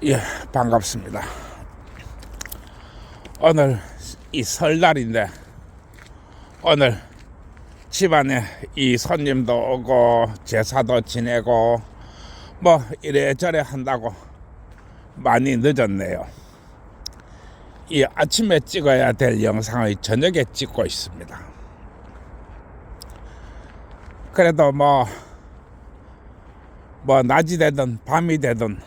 예, 반갑습니다. 오늘 이 설날인데 오늘 집안에 이 손님도 오고 제사도 지내고 뭐 이래저래 한다고 많이 늦었네요. 이 아침에 찍어야 될 영상을 저녁에 찍고 있습니다. 그래도 뭐 낮이 되든 밤이 되든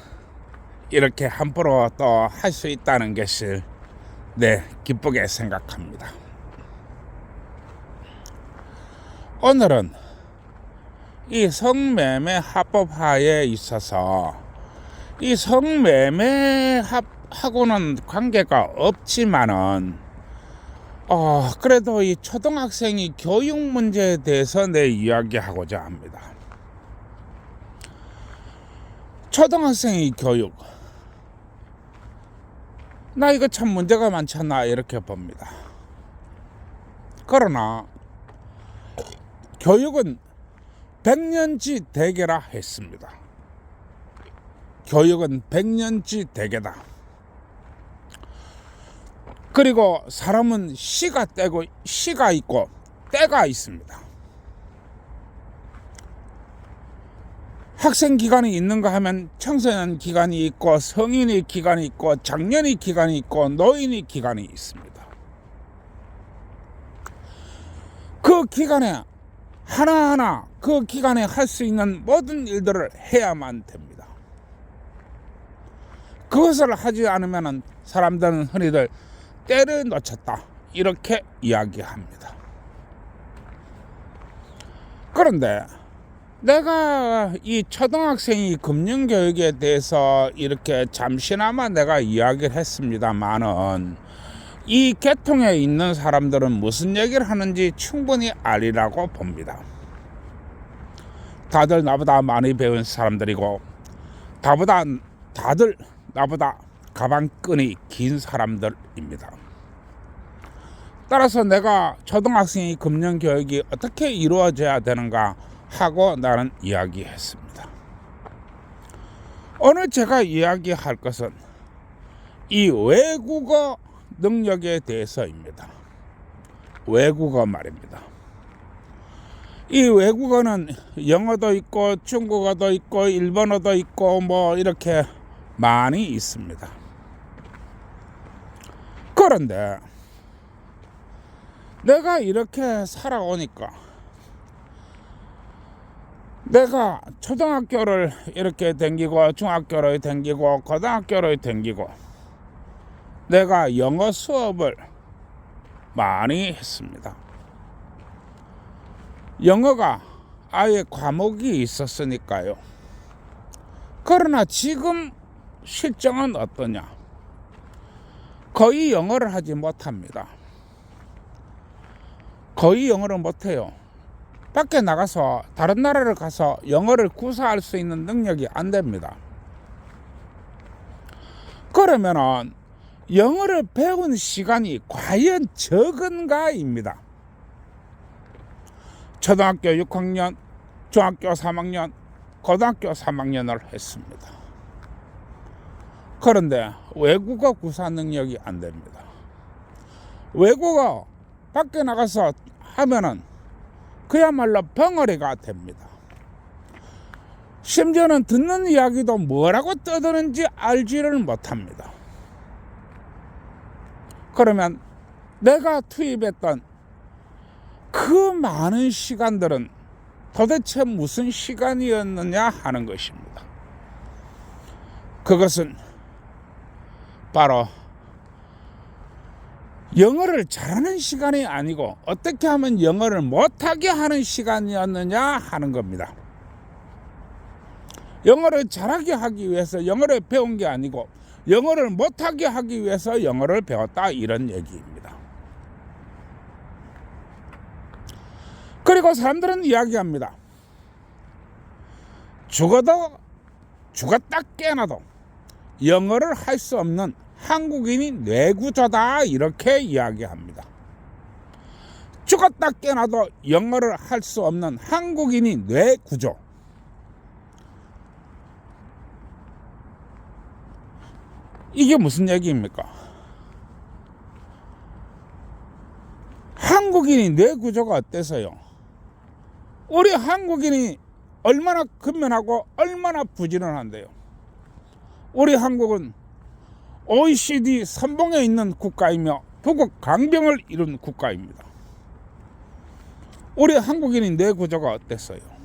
이렇게 함부로 또 할 수 있다는 것을 기쁘게 생각합니다. 오늘은 이 성매매 합법화에 있어서 이 성매매하고는 관계가 없지만은 그래도 이 초등학생이 교육 문제에 대해서 이야기하고자 합니다. 초등학생의 교육, 나 이거 참 문제가 많잖아 이렇게 봅니다. 그러나 교육은 백년지 대계라 했습니다. 교육은 백년지 대계다. 그리고 사람은 시가 있고 때가 있습니다. 학생 기간이 있는가 하면 청소년 기간이 있고 성인의 기간이 있고 장년의 기간이 있고 노인의 기간이 있습니다. 그 기간에 하나하나 그 기간에 할 수 있는 모든 일들을 해야만 됩니다. 그것을 하지 않으면 사람들은 흔히들 때를 놓쳤다 이렇게 이야기합니다. 그런데 내가 이 초등학생이 금융교육에 대해서 이렇게 잠시나마 내가 이야기를 했습니다만은 이 계통에 있는 사람들은 무슨 얘기를 하는지 충분히 알리라고 봅니다. 다들 나보다 많이 배운 사람들이고 다들 나보다 가방끈이 긴 사람들입니다. 따라서 내가 초등학생이 금융교육이 어떻게 이루어져야 되는가 하고 나는 이야기했습니다. 오늘 제가 이야기할 것은 이 외국어 능력에 대해서입니다. 외국어 말입니다. 이 외국어는 영어도 있고 중국어도 있고 일본어도 있고 뭐 이렇게 많이 있습니다. 그런데 내가 이렇게 살아오니까 내가 초등학교를 이렇게 다니고 중학교를 다니고 고등학교를 다니고 내가 영어 수업을 많이 했습니다. 영어가 아예 과목이 있었으니까요. 그러나 지금 실정은 어떠냐? 거의 영어를 하지 못합니다. 거의 영어를 못해요. 밖에 나가서 다른 나라를 가서 영어를 구사할 수 있는 능력이 안 됩니다. 그러면은 영어를 배운 시간이 과연 적은가입니다. 초등학교 6학년, 중학교 3학년, 고등학교 3학년을 했습니다. 그런데 외국어 구사 능력이 안 됩니다. 외국어 밖에 나가서 하면은 그야말로 벙어리가 됩니다. 심지어는 듣는 이야기도 뭐라고 떠드는지 알지를 못합니다. 그러면 내가 투입했던 그 많은 시간들은 도대체 무슨 시간이었느냐 하는 것입니다. 그것은 바로 영어를 잘하는 시간이 아니고 어떻게 하면 영어를 못하게 하는 시간이었느냐 하는 겁니다. 영어를 잘하게 하기 위해서 영어를 배운 게 아니고 영어를 못하게 하기 위해서 영어를 배웠다 이런 얘기입니다. 그리고 사람들은 이야기합니다. 죽었다 깨어나도 영어를 할 수 없는 한국인이 뇌구조다 이렇게 이야기합니다. 죽었다 깨어나도 영어를 할 수 없는 한국인이 뇌구조. 이게 무슨 얘기입니까? 한국인이 뇌 구조가 어때서요? 우리 한국인이 얼마나 근면하고 얼마나 부지런한데요. 우리 한국은 OECD 선봉에 있는 국가이며 북극 강병을 이룬 국가입니다. 우리 한국인이 뇌 구조가 어땠어요?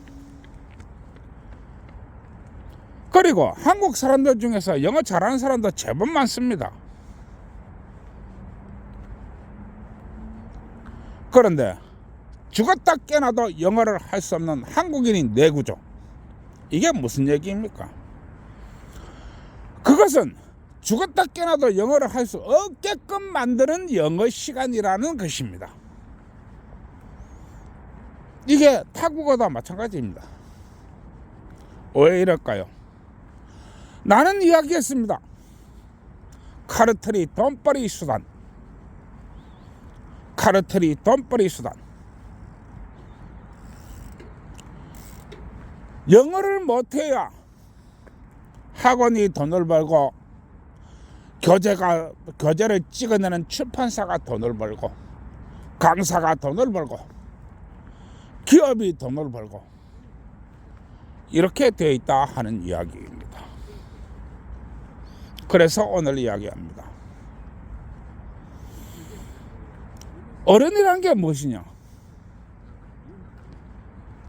그리고 한국 사람들 중에서 영어 잘하는 사람도 제법 많습니다. 그런데 죽었다 깨나도 영어를 할 수 없는 한국인이 뇌 구조, 이게 무슨 얘기입니까? 그것은 죽었다 깨나도 영어를 할 수 없게끔 만드는 영어 시간이라는 것입니다. 이게 타국어도 마찬가지입니다. 왜 이럴까요? 나는 이야기했습니다. 카르텔이 돈벌이 수단, 카르텔이 돈벌이 수단. 영어를 못해야 학원이 돈을 벌고 교재를 찍어내는 출판사가 돈을 벌고 강사가 돈을 벌고 기업이 돈을 벌고 이렇게 되어 있다 하는 이야기입니다. 그래서 오늘 이야기합니다. 어른이란 게 무엇이냐?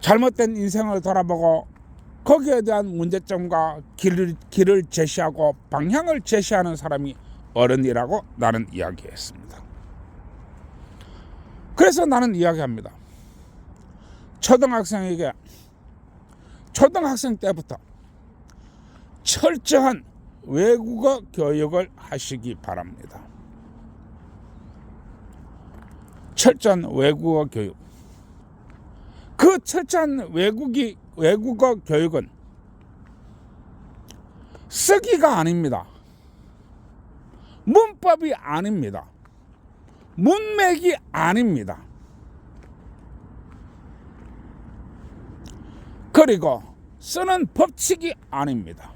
잘못된 인생을 돌아보고 거기에 대한 문제점과 길을 제시하고 방향을 제시하는 사람이 어른이라고 나는 이야기했습니다. 그래서 나는 이야기합니다. 초등학생에게 초등학생 때부터 철저한 외국어 교육을 하시기 바랍니다. 철저한 외국어 교육. 그 철저한 외국어 교육은 쓰기가 아닙니다. 문법이 아닙니다. 문맥이 아닙니다. 그리고 쓰는 법칙이 아닙니다.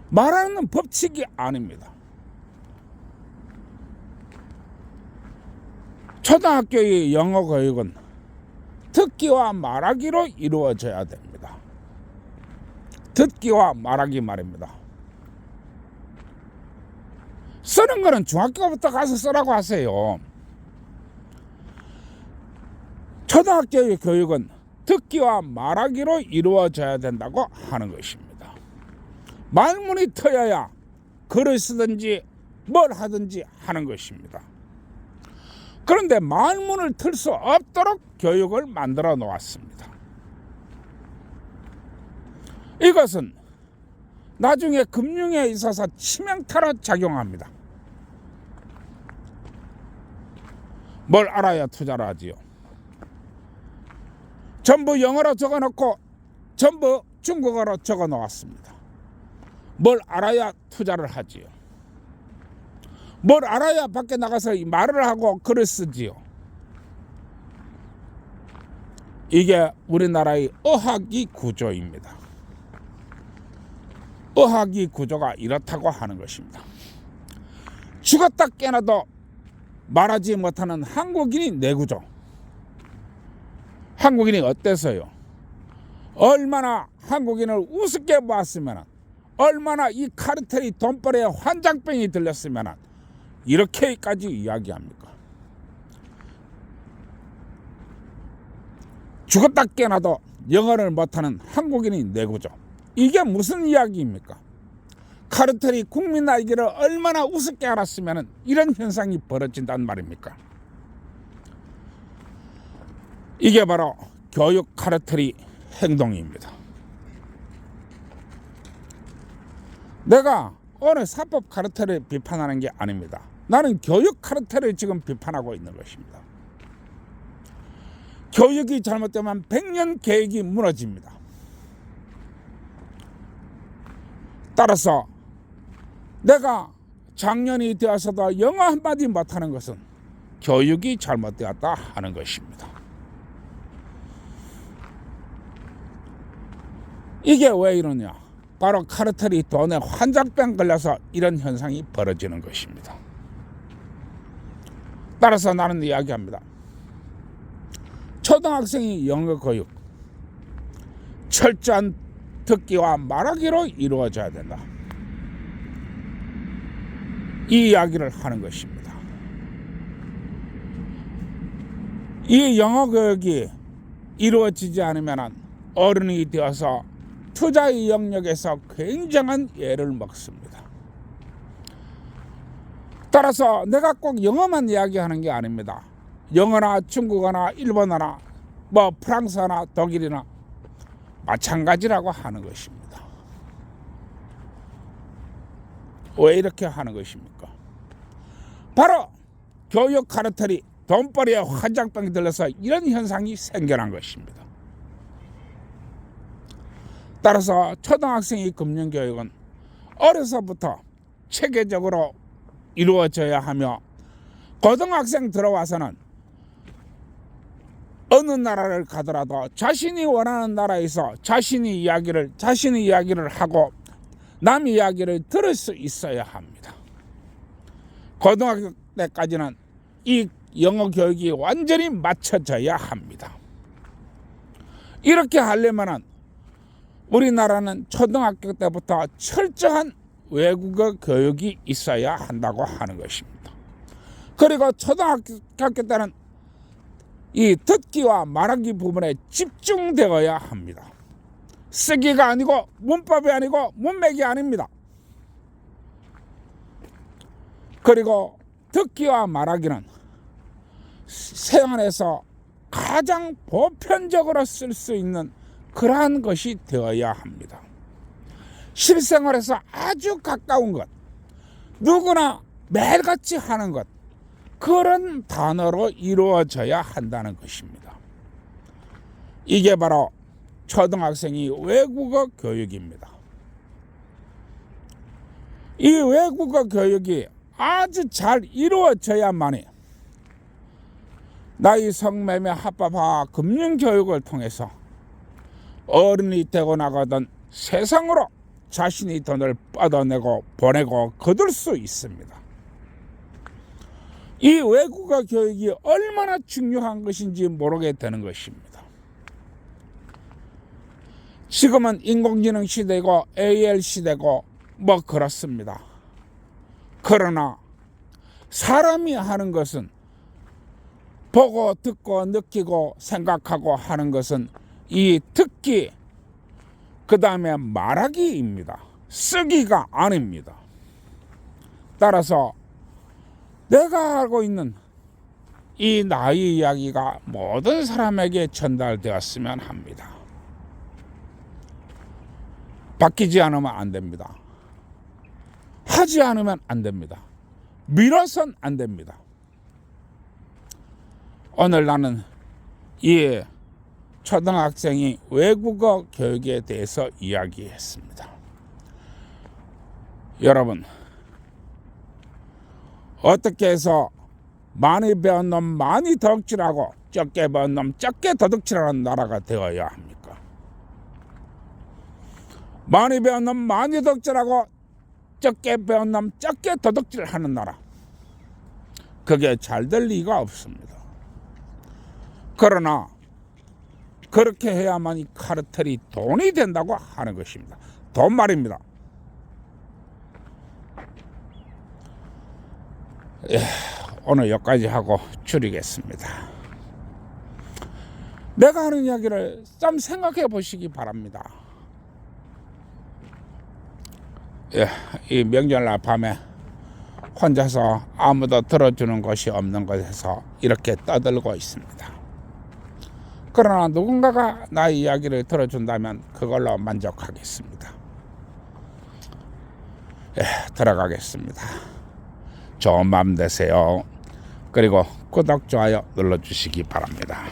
말하는 법칙이 아닙니다. 초등학교의 영어 교육은 듣기와 말하기로 이루어져야 됩니다. 듣기와 말하기 말입니다. 쓰는 거는 중학교부터 가서 쓰라고 하세요. 초등학교의 교육은 듣기와 말하기로 이루어져야 된다고 하는 것입니다. 말문이 트여야 글을 쓰든지 뭘 하든지 하는 것입니다. 그런데 말문을 틀 수 없도록 교육을 만들어 놓았습니다. 이것은 나중에 금융에 있어서 치명타로 작용합니다. 뭘 알아야 투자를 하지요? 전부 영어로 적어놓고 전부 중국어로 적어 놓았습니다. 뭘 알아야 투자를 하지요? 뭘 알아야 밖에 나가서 말을 하고 글을 쓰지요? 이게 우리나라의 어학이 구조입니다. 어학이 구조가 이렇다고 하는 것입니다. 죽었다 깨나도 말하지 못하는 한국인이 뇌구조. 한국인이 어때서요? 얼마나 한국인을 우습게 보았으면, 얼마나 이 카르텔이 돈벌이에 환장병이 들렸으면 이렇게까지 이야기합니까? 죽었다 깨나도 영어를 못하는 한국인이 뇌구조. 이게 무슨 이야기입니까? 카르텔이 국민 알기를 얼마나 우습게 알았으면 이런 현상이 벌어진단 말입니까? 이게 바로 교육 카르텔의 행동입니다. 내가 오늘 사법 카르텔을 비판하는 게 아닙니다. 나는 교육 카르텔을 지금 비판하고 있는 것입니다. 교육이 잘못되면 100년 계획이 무너집니다. 따라서 내가 작년이 되어서도 영어 한마디 못하는 것은 교육이 잘못되었다 하는 것입니다. 이게 왜 이러냐? 바로 카르텔이 돈에 환장병 걸려서 이런 현상이 벌어지는 것입니다. 따라서 나는 이야기합니다. 초등학생이 영어 교육 철저한 듣기와 말하기로 이루어져야 된다. 이 이야기를 하는 것입니다. 이 영어 교육이 이루어지지 않으면 어른이 되어서 투자의 영역에서 굉장한 예를 먹습니다. 따라서 내가 꼭 영어만 이야기하는 게 아닙니다. 영어나 중국어나 일본어나 프랑스어나 독일이나 마찬가지라고 하는 것입니다. 왜 이렇게 하는 것입니까? 바로 교육 카르텔이 돈벌이에 환장병이 들려서 이런 현상이 생겨난 것입니다. 따라서 초등학생의 금융교육은 어려서부터 체계적으로 이루어져야 하며 고등학생 들어와서는 어느 나라를 가더라도 자신이 원하는 나라에서 자신의 이야기를 하고 남 이야기를 들을 수 있어야 합니다. 고등학교 때까지는 이 영어 교육이 완전히 맞춰져야 합니다. 이렇게 하려면 우리나라는 초등학교 때부터 철저한 외국어 교육이 있어야 한다고 하는 것입니다. 그리고 초등학교 때는 이 듣기와 말하기 부분에 집중되어야 합니다. 쓰기가 아니고 문법이 아니고 문맥이 아닙니다. 그리고 듣기와 말하기는 생활에서 가장 보편적으로 쓸 수 있는 그러한 것이 되어야 합니다. 실생활에서 아주 가까운 것, 누구나 매일같이 하는 것, 그런 단어로 이루어져야 한다는 것입니다. 이게 바로 초등학생이 외국어 교육입니다. 이 외국어 교육이 아주 잘 이루어져야만이 나의 성매매 합법화 금융교육을 통해서 어른이 되고 나가던 세상으로 자신의 돈을 뻗어내고 보내고 거둘 수 있습니다. 이 외국어 교육이 얼마나 중요한 것인지 모르게 되는 것입니다. 지금은 인공지능 시대고 AL 시대고 그렇습니다. 그러나 사람이 하는 것은 보고 듣고 느끼고 생각하고 하는 것은 이 듣기 그 다음에 말하기입니다. 쓰기가 아닙니다. 따라서 내가 알고 있는 이 나의 이야기가 모든 사람에게 전달되었으면 합니다. 바뀌지 않으면 안 됩니다. 하지 않으면 안 됩니다. 밀어선 안 됩니다. 오늘 나는 이 초등학생이 외국어 교육에 대해서 이야기했습니다. 여러분, 어떻게 해서 많이 배운 놈 많이 덕질하고 적게 배운 놈 적게 도둑질하는 나라가 되어야 합니까? 많이 배운 놈 많이 덕질하고 적게 배운 놈 적게 도둑질하는 나라, 그게 잘 될 리가 없습니다. 그러나 그렇게 해야만 이 카르텔이 돈이 된다고 하는 것입니다. 돈 말입니다. 오늘 여기까지 하고 줄이겠습니다. 내가 하는 이야기를 좀 생각해 보시기 바랍니다. 이 명절날 밤에 혼자서 아무도 들어주는 것이 없는 곳에서 이렇게 떠들고 있습니다. 그러나 누군가가 나의 이야기를 들어준다면 그걸로 만족하겠습니다. 들어가겠습니다. 좋은 밤 되세요. 그리고 구독, 좋아요 눌러주시기 바랍니다.